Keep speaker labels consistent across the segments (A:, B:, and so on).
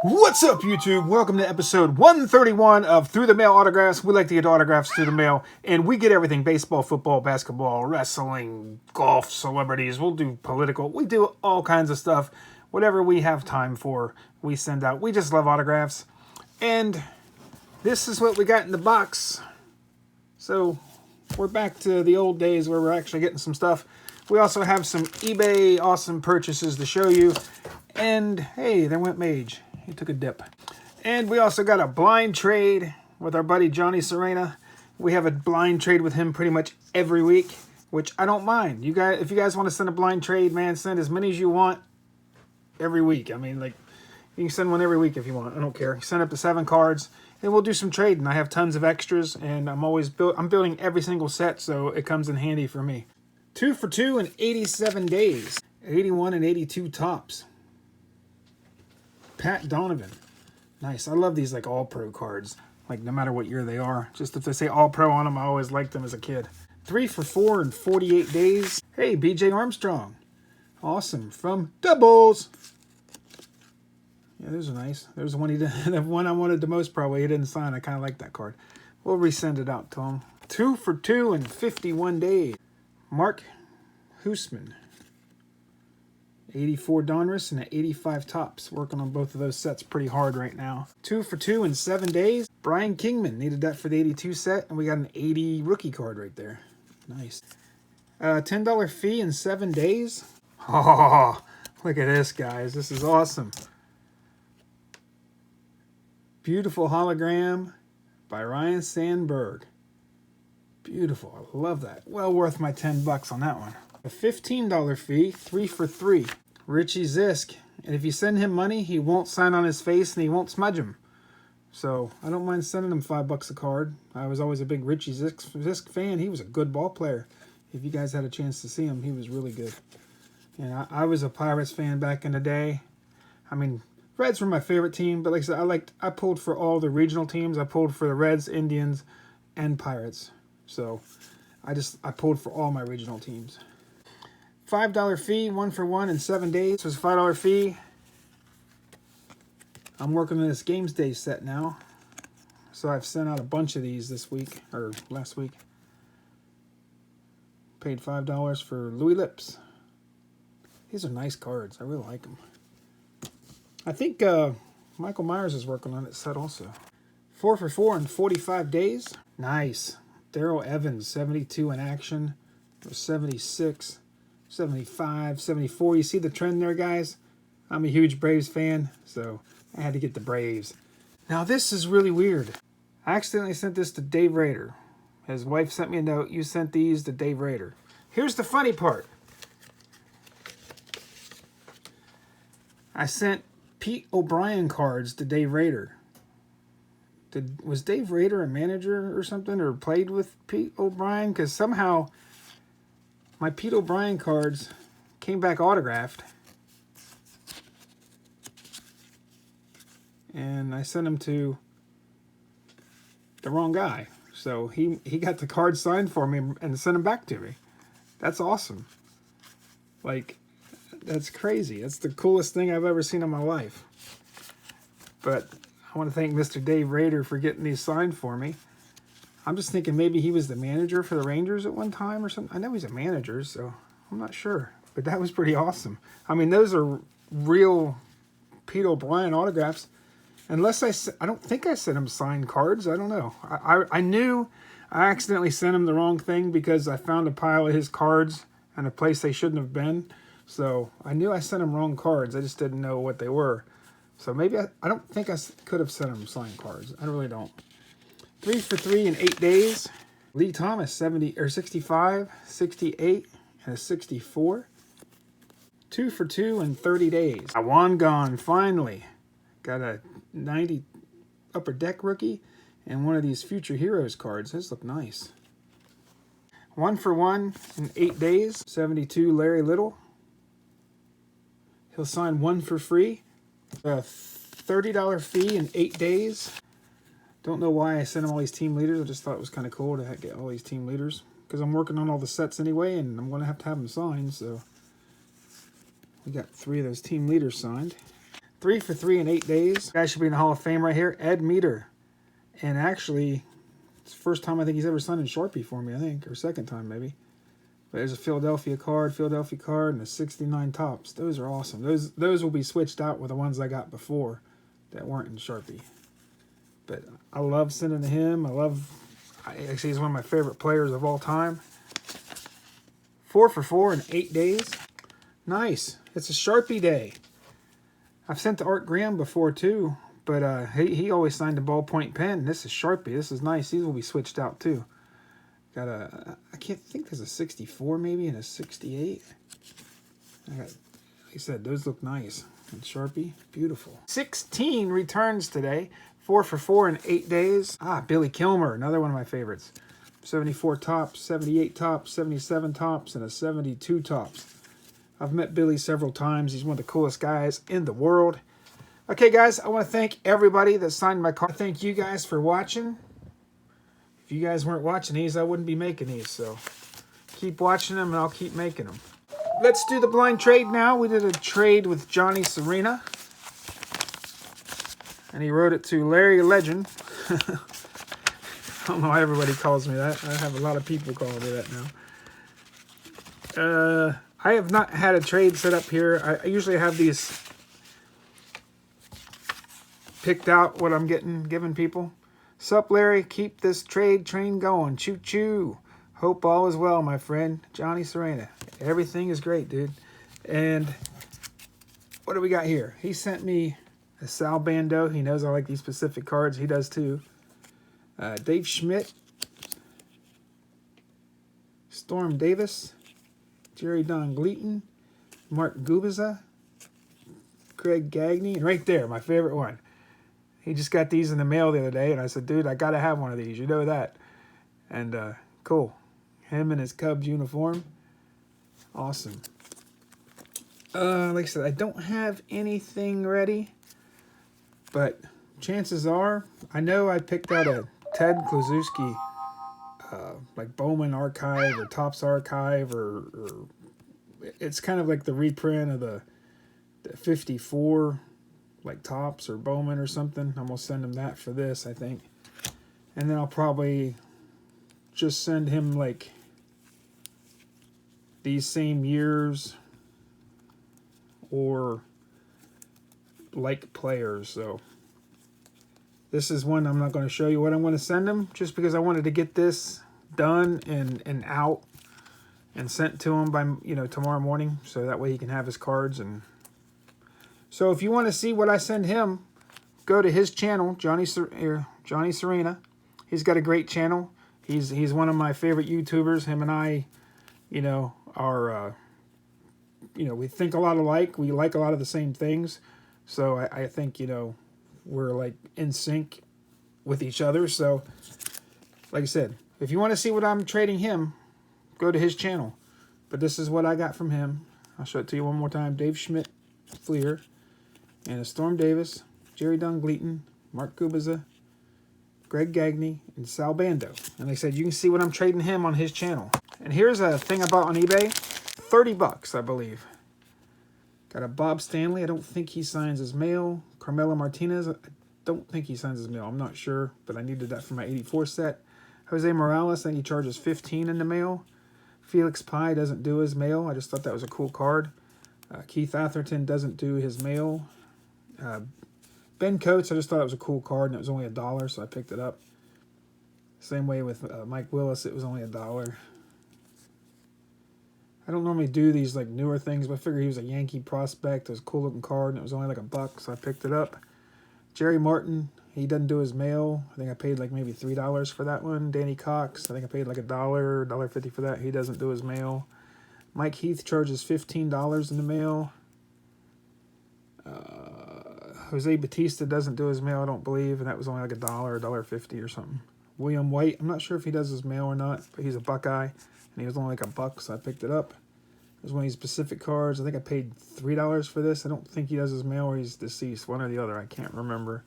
A: What's up, YouTube? Welcome to episode 131 of Through the Mail Autographs. We like to get autographs through the mail, and we get everything: baseball, football, basketball, wrestling, golf, celebrities. We'll do political. We do all kinds of stuff. Whatever we have time for, we send out. We just love autographs. And this is what we got in the box. So we're back to the old days where we're actually getting some stuff. We also have some eBay awesome purchases to show you. And hey, there went Mage. He took a dip. And we also got a blind trade with our buddy Johnny Serena. We have a blind trade with him pretty much every week, which I don't mind. You guys, if you guys want to send a blind trade, man, send as many as you want every week. I mean, like, you can send one every week if you want. I don't care. Send up to 7 cards, and we'll do some trading. I have tons of extras, and I'm building every single set, so it comes in handy for me. 2 for 2 in 87 days. 81 and 82 tops. Pat Donovan. Nice. I love these like all-pro cards. Like no matter what year they are. Just if they say all-pro on them, I always liked them as a kid. 3 for 4 in 48 days. Hey, BJ Armstrong. Awesome. From Doubles. Yeah, those are nice. There's one he did, the one I wanted the most probably. He didn't sign. I kind of like that card. We'll resend it out to him. 2 for 2 in 51 days. Mark Hoosman. 84 Donruss and an 85 tops. Working on both of those sets pretty hard right now. 2 for 2 in 7 days. Brian Kingman needed that for the 82 set, and we got an 80 rookie card right there. Nice. $10 fee in 7 days. Oh, look at this, guys. This is awesome. Beautiful hologram by Ryan Sandberg. Beautiful. I love that. Well worth my 10 bucks on that one. A $15 fee, 3 for 3. Richie Zisk. And if you send him money, he won't sign on his face and he won't smudge him. So I don't mind sending him $5 a card. I was always a big Richie Zisk fan. He was a good ball player. If you guys had a chance to see him, he was really good. And I was a Pirates fan back in the day. I mean, Reds were my favorite team, but like I said, I pulled for all the regional teams. I pulled for the Reds, Indians, and Pirates. So I pulled for all my regional teams. $5 fee, 1 for 1 in 7 days. This was a $5 fee. I'm working on this Games Day set now. So I've sent out a bunch of these this week, or last week. Paid $5 for Louis Lips. These are nice cards. I really like them. I think Michael Myers is working on that set also. 4 for 4 in 45 days. Nice. Darrell Evans, 72 in action. 76. 75, 74. You see the trend there, guys? I'm a huge Braves fan, so I had to get the Braves. Now, this is really weird. I accidentally sent this to Dave Rader. His wife sent me a note. You sent these to Dave Rader. Here's the funny part. I sent Pete O'Brien cards to Dave Rader. Was Dave Rader a manager or something, or played with Pete O'Brien? Because somehow my Pete O'Brien cards came back autographed. And I sent them to the wrong guy. So he got the card signed for me and sent them back to me. That's awesome. Like, that's crazy. That's the coolest thing I've ever seen in my life. But I want to thank Mr. Dave Rader for getting these signed for me. I'm just thinking maybe he was the manager for the Rangers at one time or something. I know he's a manager, so I'm not sure. But that was pretty awesome. I mean, those are real Pete O'Brien autographs. Unless I don't think I sent him signed cards. I don't know. I knew I accidentally sent him the wrong thing because I found a pile of his cards in a place they shouldn't have been. So I knew I sent him wrong cards. I just didn't know what they were. So maybe I don't think I could have sent him signed cards. I really don't. 3 for 3 in 8 days. Lee Thomas, 65, 68, and a 64. 2 for 2 in 30 days. Juan Gone, finally. Got a 90 Upper Deck rookie and one of these Future Heroes cards. Those look nice. 1 for 1 in 8 days. 72 Larry Little. He'll sign 1 for free. A $30 fee in 8 days. Don't know why I sent him all these team leaders. I just thought it was kind of cool to get all these team leaders. Because I'm working on all the sets anyway, and I'm going to have them signed. So we got 3 of those team leaders signed. 3 for 3 in 8 days. Guy should be in the Hall of Fame right here. Ed Meter. And actually, it's the first time I think he's ever signed in Sharpie for me, I think. Or second time, maybe. But there's a Philadelphia card, and a 69 tops. Those are awesome. Those will be switched out with the ones I got before that weren't in Sharpie. But I love sending to him. Actually, he's one of my favorite players of all time. 4 for 4 in 8 days. Nice. It's a Sharpie day. I've sent to Art Graham before too, but he always signed a ballpoint pen. This is Sharpie. This is nice. These will be switched out too. Got I can't think there's a 64 maybe and a 68. Like I said, those look nice. And Sharpie, beautiful. 16 returns today. 4 for 4 in 8 days. Billy Kilmer, another one of my favorites. 74 tops, 78 tops, 77 tops, and a 72 tops. I've met Billy several times. He's one of the coolest guys in the world. Okay, guys, I want to thank everybody that signed my card. Thank you guys for watching. If you guys weren't watching these, I wouldn't be making these. So keep watching them, and I'll keep making them. Let's do the blind trade now. We did a trade with Johnny Serena. And he wrote it to Larry Legend. I don't know why everybody calls me that. I have a lot of people calling me that now. I have not had a trade set up here. I usually have these picked out, what I'm giving people. Sup, Larry? Keep this trade train going. Choo choo. Hope all is well, my friend. Johnny Serena. Everything is great, dude. And what do we got here? He sent me a Sal Bando. He knows I like these specific cards. He does too. Dave Schmidt. Storm Davis. Jerry Don Gleaton. Mark Gubiza. Greg Gagne. And right there, my favorite one. He just got these in the mail the other day, and I said, dude, I got to have one of these. You know that. And cool. Him in his Cubs uniform. Awesome. Like I said, I don't have anything ready, but chances are, I know I picked out a Ted Kluszewski, like Bowman Archive or Topps Archive, or it's kind of like the reprint of the 54, like Topps or Bowman or something. I'm going to send him that for this, I think. And then I'll probably just send him like these same years or like players. So this is one I'm not going to show you what I'm going to send him, just because I wanted to get this done and out and sent to him by tomorrow morning, so that way he can have his cards. And so if you want to see what I send him, go to his channel, Johnny Serena. He's got a great channel. He's one of my favorite YouTubers. Him and I, are we think a lot alike. We like a lot of the same things. So I think, we're like in sync with each other. So like I said, if you want to see what I'm trading him, go to his channel. But this is what I got from him. I'll show it to you one more time. Dave Schmidt, Fleer, and a Storm Davis, Jerry Don Gleaton, Mark Gubiza, Greg Gagne, and Sal Bando. And like I said, you can see what I'm trading him on his channel. And here's a thing I bought on eBay. 30 bucks, I believe. Got a Bob Stanley. I don't think he signs his mail. Carmelo Martinez. I don't think he signs his mail. I'm not sure, but I needed that for my 84 set. Jose Morales, I think he charges $15 in the mail. Felix Pye doesn't do his mail. I just thought that was a cool card. Keith Atherton doesn't do his mail. Ben Coates, I just thought it was a cool card, and it was only $1, so I picked it up. Same way with Mike Willis, it was only $1. I don't normally do these like newer things, but I figured he was a Yankee prospect. It was a cool looking card, and it was only like $1, so I picked it up. Jerry Martin, he doesn't do his mail. I think I paid like maybe $3 for that one. Danny Cox, I think I paid like $1, $1.50 for that. He doesn't do his mail. Mike Heath charges $15 in the mail. Jose Batista doesn't do his mail, I don't believe, and that was only like $1, $1.50 or something. William White, I'm not sure if he does his mail or not, but he's a Buckeye, and he was only like $1, so I picked it up. There's one of these Pacific cards. I think I paid $3 for this. I don't think he does his mail or he's deceased, one or the other. I can't remember.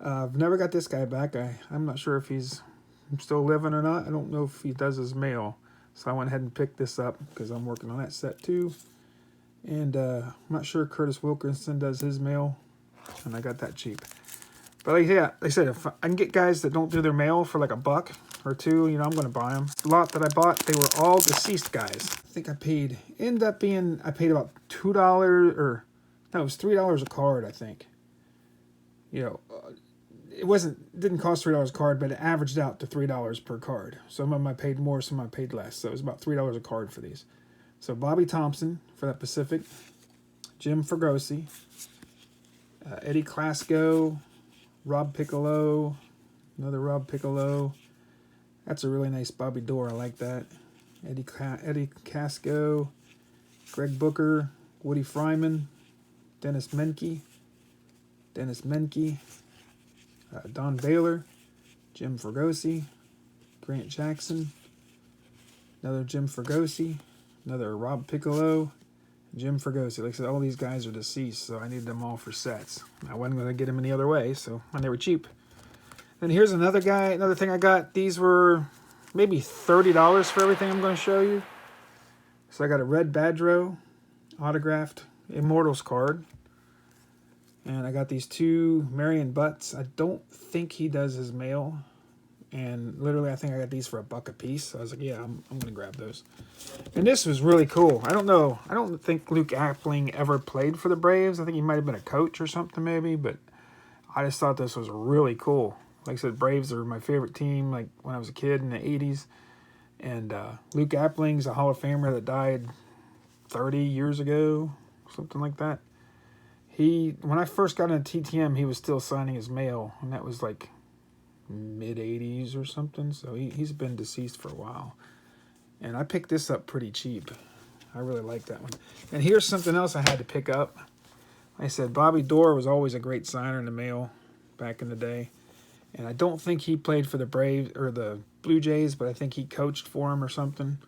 A: I've never got this guy back. I'm not sure if he's still living or not. I don't know if he does his mail. So I went ahead and picked this up because I'm working on that set too. And I'm not sure Curtis Wilkinson does his mail, and I got that cheap. But like I said, if I can get guys that don't do their mail for like $1 or $2, you know, I'm going to buy them. The lot that I bought, they were all deceased guys. I think I paid about $2 or no, it was $3 a card, I think. You know, it didn't cost $3 a card, but it averaged out to $3 per card. Some of them I paid more, some I paid less. So it was about $3 a card for these. So Bobby Thompson for that Pacific, Jim Fregosi, Eddie Klasko, Rob Piccolo, another Rob Piccolo. That's a really nice Bobby Dorr. I like that. Eddie Casco, Greg Booker, Woody Fryman, Dennis Menke, Don Baylor, Jim Fregosi, Grant Jackson, another Jim Fregosi, another Rob Piccolo, Jim Fregosi. Like I said, all these guys are deceased, so I needed them all for sets. I wasn't going to get them any other way, and they were cheap. Then here's another thing I got. These were maybe $30 for everything I'm going to show you. So I got a Red Badgerow autographed Immortals card. And I got these 2 Marion Butts. I don't think he does his mail. And literally, I think I got these for $1 a piece. So I was like, yeah, I'm going to grab those. And this was really cool. I don't know. I don't think Luke Appling ever played for the Braves. I think he might have been a coach or something maybe. But I just thought this was really cool. Like I said, Braves are my favorite team, like when I was a kid in the 80s. And Luke Appling's a Hall of Famer that died 30 years ago, something like that. When I first got into TTM, he was still signing his mail, and that was like mid-80s or something. So he's been deceased for a while. And I picked this up pretty cheap. I really like that one. And here's something else I had to pick up. Like I said, Bobby Dorr was always a great signer in the mail back in the day. And I don't think he played for the Braves or the Blue Jays, but I think he coached for him or something.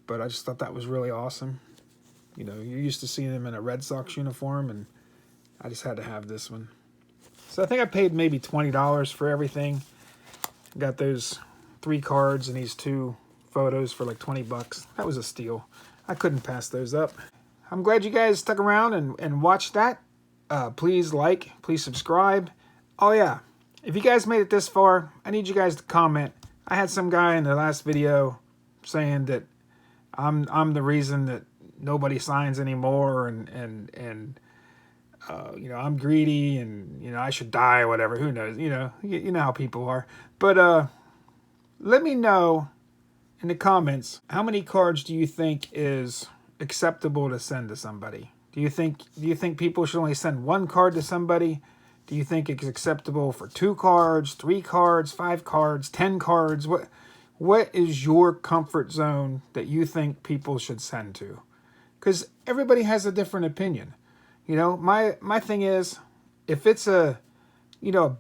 A: But I just thought that was really awesome. You know, you're used to seeing him in a Red Sox uniform, and I just had to have this one. So I think I paid maybe $20 for everything. Got those 3 cards and these 2 photos for like $20. That was a steal. I couldn't pass those up. I'm glad you guys stuck around and watched that. Please like, please subscribe. Oh yeah. If you guys made it this far, I need you guys to comment. I had some guy in the last video saying that I'm the reason that nobody signs anymore, and you know, I'm greedy, and you know, I should die or whatever. Who knows? You know how people are. But let me know in the comments, how many cards do you think is acceptable to send to somebody? Do you think people should only send 1 card to somebody? Do you think it's acceptable for 2 cards, 3 cards, 5 cards, 10 cards? What is your comfort zone that you think people should send to? Because everybody has a different opinion. You know, my thing is, if it's a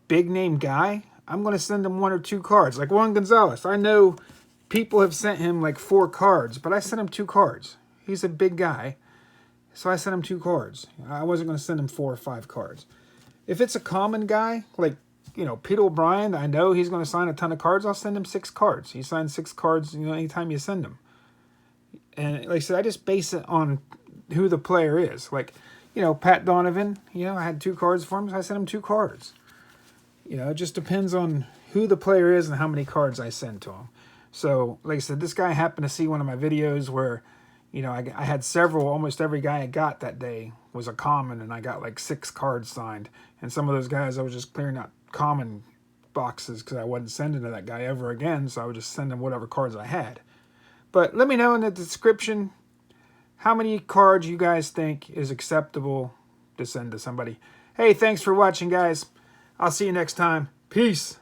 A: big name guy, I'm going to send him 1 or 2 cards. Like Juan Gonzalez. I know people have sent him like 4 cards, but I sent him 2 cards. He's a big guy, so I sent him 2 cards. I wasn't going to send him 4 or 5 cards. If it's a common guy, like, you know, Pete O'Brien, I know he's going to sign a ton of cards. I'll send him 6 cards. He signs 6 cards, you know, anytime you send him. And like I said, I just base it on who the player is. Like, you know, Pat Donovan, you know, I had 2 cards for him, so I sent him 2 cards. You know, it just depends on who the player is and how many cards I send to him. So, like I said, this guy happened to see one of my videos where, you know, I had almost every guy I got that day was a common, and I got like 6 cards signed. And some of those guys, I was just clearing out common boxes because I wasn't sending to that guy ever again, so I would just send him whatever cards I had. But let me know in the description how many cards you guys think is acceptable to send to somebody. Hey, thanks for watching, guys. I'll see you next time. Peace.